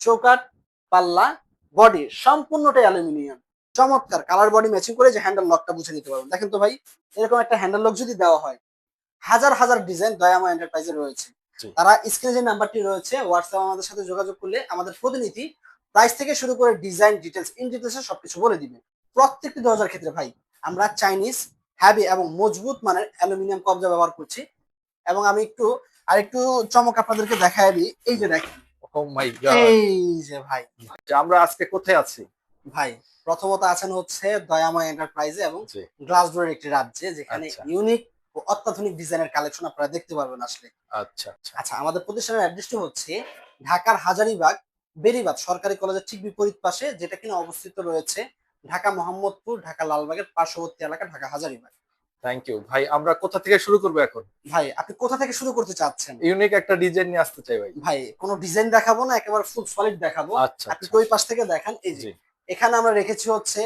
চৌকাঠ, পাল্লা, বডি সম্পূর্ণটাই অ্যালুমিনিয়াম। চমৎকার কালার বডি ম্যাচিং করে যে হ্যান্ডেল লকটা বুঝে নিতে পারবেন। দেখেন তো ভাই, এরকম একটা হ্যান্ডেল লক যদি দেওয়া হয়, হাজার হাজার ডিজাইন দয়াময় এন্টারপ্রাইজে রয়েছে। জি। তারা স্ক্রিনে যে নাম্বারটি রয়েছে হোয়াটসঅ্যাপ আমাদের সাথে যোগাযোগ করলে আমাদের প্রতিনিধি প্রাইস থেকে শুরু করে ডিজাইন ডিটেলস ইন ডিটেলসে সবকিছু বলে দিবে। প্রত্যেকটি দরজার ক্ষেত্রে ভাই আমরা চাইনিজ হ্যাভি এবং মজবুত মানের অ্যালুমিনিয়াম কবজা ব্যবহার করছি। এবং আমি একটু আরেকটু চমক আপনাদেরকে দেখায় দিই। এই যে দেখেন, ও মাই গড! এই যে ভাই, আমরা আজকে কোথায় আছি? ভাই প্রথমত আছেন হচ্ছে দয়াময় এন্টারপ্রাইজে এবং জি। গ্লাসডোরের একটি রাজ্যে, যেখানে আচ্ছা। ইউনিক ও অত্যাধুনিক ডিজাইনের কালেকশন আপনারা দেখতে পারবেন আসলে। আচ্ছা, আচ্ছা। আচ্ছা, আমাদের প্রতিষ্ঠানের অ্যাড্রেসটি হচ্ছে ঢাকার হাজারীবাগ বেরিবাদ সরকারি কলেজের ঠিক বিপরীত পাশে, যেটা কিনা অবস্থিত রয়েছে ঢাকা মোহাম্মদপুর, ঢাকা লালবাগের পার্শ্ববর্তী এলাকা ঢাকা হাজারীবাগ। Thank you. ভাই আমরা কোথা থেকে শুরু করব এখন? ভাই আপনি কোথা থেকে শুরু করতে চাচ্ছেন? ইউনিক একটা ডিজাইন নিয়ে আসতে চাই ভাই। ভাই কোনো ডিজাইন দেখাবো না, একেবারে ফুল সলিড দেখাবো। আচ্ছা, আপনি আচ্ছা। ওই পাশ থেকে দেখান। এই যে জি। এখানে আমরা রেখেছি হচ্ছে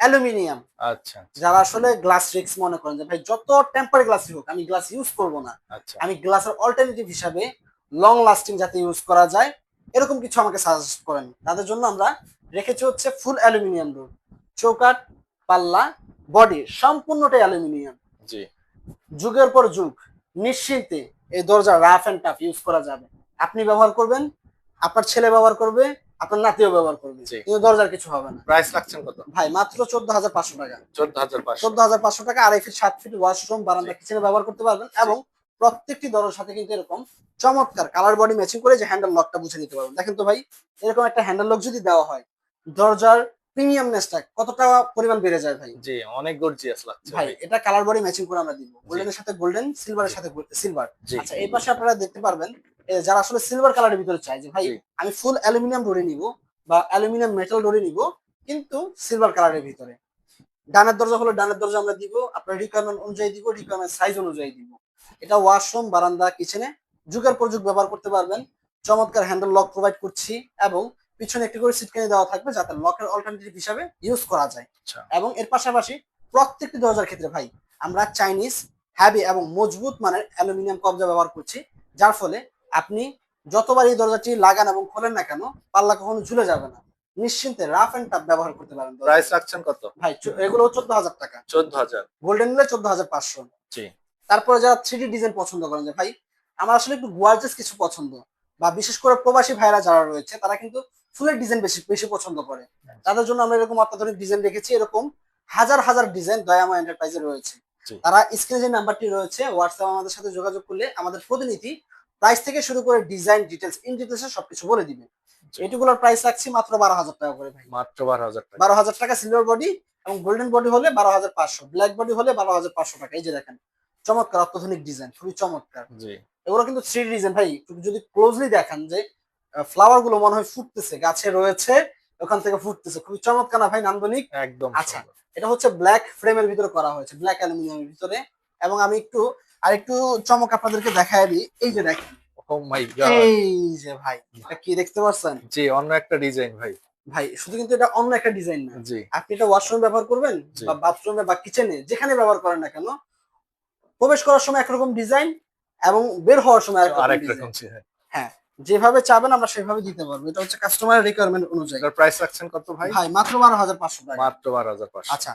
অ্যালুমিনিয়াম। আচ্ছা, আচ্ছা। যারা আসলে গ্লাস রিক্স মনে করেন যে ভাই যত টেম্পার গ্লাসই হোক আমি গ্লাস ইউজ করব না, আচ্ছা। আমি গ্লাসের অল্টারনেটিভ হিসাবে লং লাস্টিং যাতে ইউজ করা যায় এরকম কিছু আমাকে সাজেস্ট করেন। তাদের জন্য আমরা রেখেছি হচ্ছে ফুল অ্যালুমিনিয়াম ডোর। চৌকাঠ, পাল্লা, বডি সম্পূর্ণটাই অ্যালুমিনিয়াম। জি। যুগের পর যুগ নিশ্চিন্তে এই দরজা রাফ এন্ড টাফ ইউজ করা যাবে। আপনি ব্যবহার করবেন, আপনার ছেলে ব্যবহার করবে, আপনার নাতিও ব্যবহার করবে, জি। কিন্তু দরজার কিছু হবে না। প্রাইস রাখছেন কত? ভাই মাত্র 14,500 টাকা। 14,500। 14,500 টাকা 2.5 ফিট 7 ফিট ওয়াশরুম বারান্দা জি। কিচেনে ব্যবহার করতে পারবেন। এবং প্রত্যেকটি দরজার সাথে কিন্তু এরকম চমৎকার কালার বডি ম্যাচিং করে যে হ্যান্ডেল লকটা বুঝে নিতে পারবেন। দেখেন তো ভাই, এরকম একটা হ্যান্ডেল লক যদি দেওয়া হয়, দরজার প্রিমিয়ামনেসটা কতটা পরিমাণ বেড়ে যায় ভাই। জি, অনেক গর্জিয়াস লাগছে ভাই ভাই। এটা কালার বডি ম্যাচিং করে আমরা দিব। জি। গোল্ডেনের সাথে গোল্ডেন, সিলভারের জি। সাথে সিলভার। জি। আচ্ছা, এই পাশে আপনারা দেখতে পারবেন যারা আসলে সিলভার কালারের ভিতরে চায় যে ভাই জি। আমি ফুল অ্যালুমিনিয়াম ডোরে নিব বা অ্যালুমিনিয়াম মেটাল ডোরে নিব, কিন্তু সিলভার কালারের ভিতরে। ডানের দরজা হলো ডানের দরজা আমরা দিব, আপনার রিকোয়ারমেন্ট অনুযায়ী দিব, রিকোয়ারমেন্ট সাইজ অনুযায়ী দিব। এটা ওয়াশরুম বারান্দা কিচেনে যুগের পর যুগ ব্যবহার করতে পারবেন। চমৎকার হ্যান্ডেল লক প্রোভাইড করছি এবং পিছনে একটি করে সিটকানি দেওয়া থাকবে যাতে লকের অল্টারনেটিভ হিসাবে ইউজ করা যায়। আচ্ছা। এবং এর পাশাপাশি প্রত্যেকটি দরজার ক্ষেত্রে ভাই আমরা চাইনিজ হ্যাভি এবং মজবুত মানের অ্যালুমিনিয়াম কবজা ব্যবহার করছি, যার ফলে আপনি যতবার এই দরজাটি লাগান এবং খোলেন না কেন পাল্লা কখনো ঝুলে যাবে না। নিশ্চিন্তে রাফ এন্ড টাফ ব্যবহার করতে পারেন দরজা। প্রাইস রাখছেন কত? ভাই এগুলো 14,000 টাকা। 14,000। গোল্ডেন নিলে 14,500। জি। তারপরে যারা 3D ডিজাইন পছন্দ করেন যে ভাই আমার আসলে একটু গর্জিয়াস কিছু পছন্দ, বা বিশেষ করে প্রবাসী ভাইরা যারা রয়েছে তারা কিন্তু ফুলের ডিজাইন বেশি বেশি পছন্দ করে, তাদের জন্য আমরা এরকম অত্যাধুনিক ডিজাইন রেখেছি। এরকম হাজার হাজার ডিজাইন দয়াময় এন্টারপ্রাইজে রয়েছে। জি। তারা স্ক্রিনে যে নাম্বারটি রয়েছে হোয়াটসঅ্যাপ আমাদের সাথে যোগাযোগ করলে আমাদের প্রতিনিধি প্রাইস থেকে শুরু করে ডিজাইন ডিটেলস ইন ডিটেলসে সবকিছু বলে দিবে। জি। এটুকুলার প্রাইস রাখছি মাত্র 12,000 টাকা করে ভাই। মাত্র 12,000 টাকা। 12,000 টাকা সিলভার বডি, এবং গোল্ডেন বডি হলে 12,500, ব্ল্যাক বডি হলে 12,500 টাকা। এই যে দেখেন চমৎকার অত্যাধুনিক ডিজাইন, খুবই চমৎকার। জি। এগুলো কিন্তু 3D ডিজাইন ভাই, একটু যদি ক্লোজলি দেখেন যে ফ্লাওয়ার গুলো মনে হয় ফুটতেছে, গাছে রয়েছে, ওখান থেকে ফুটতেছে, খুবই চমৎকার না ভাই, নান্দনিক। একদম আচ্ছা, সুন্দর। এটা হচ্ছে ব্ল্যাক ফ্রেমের ভিতরে করা হয়েছে, ব্ল্যাক অ্যালুমিনিয়ামের ভিতরে। এবং আমি একটু আরেকটু চমক আপনাদেরকে দেখায় দিই। এই যে দেখেন, ও মাই গড! এই যে ভাই, এটা কি দেখতে পাচ্ছেন? জি, অন্য একটা ডিজাইন ভাই। ভাই শুধু কিন্তু এটা অন্য একটা ডিজাইন না, জি। আপনি এটা ওয়াশরুমে ব্যবহার করবেন জি। বা বাথরুমে বা কিচেনে যেখানে ব্যবহার করেন না কেন, প্রবেশ করার সময় একরকম ডিজাইন এবং বের হওয়ার সময় আরেক আরেক ডিজাইন। রকম জি, হ্যাঁ। হ্যাঁ, যেভাবে চাবেন আমরা সেভাবে দিতে পারবো। এটা হচ্ছে কাস্টমারের রিকোয়ারমেন্ট অনুযায়ী। এটার প্রাইস রাখছেন কত ভাই? ভাই মাত্র 12,500 টাকা। মাত্র 12,500। আচ্ছা,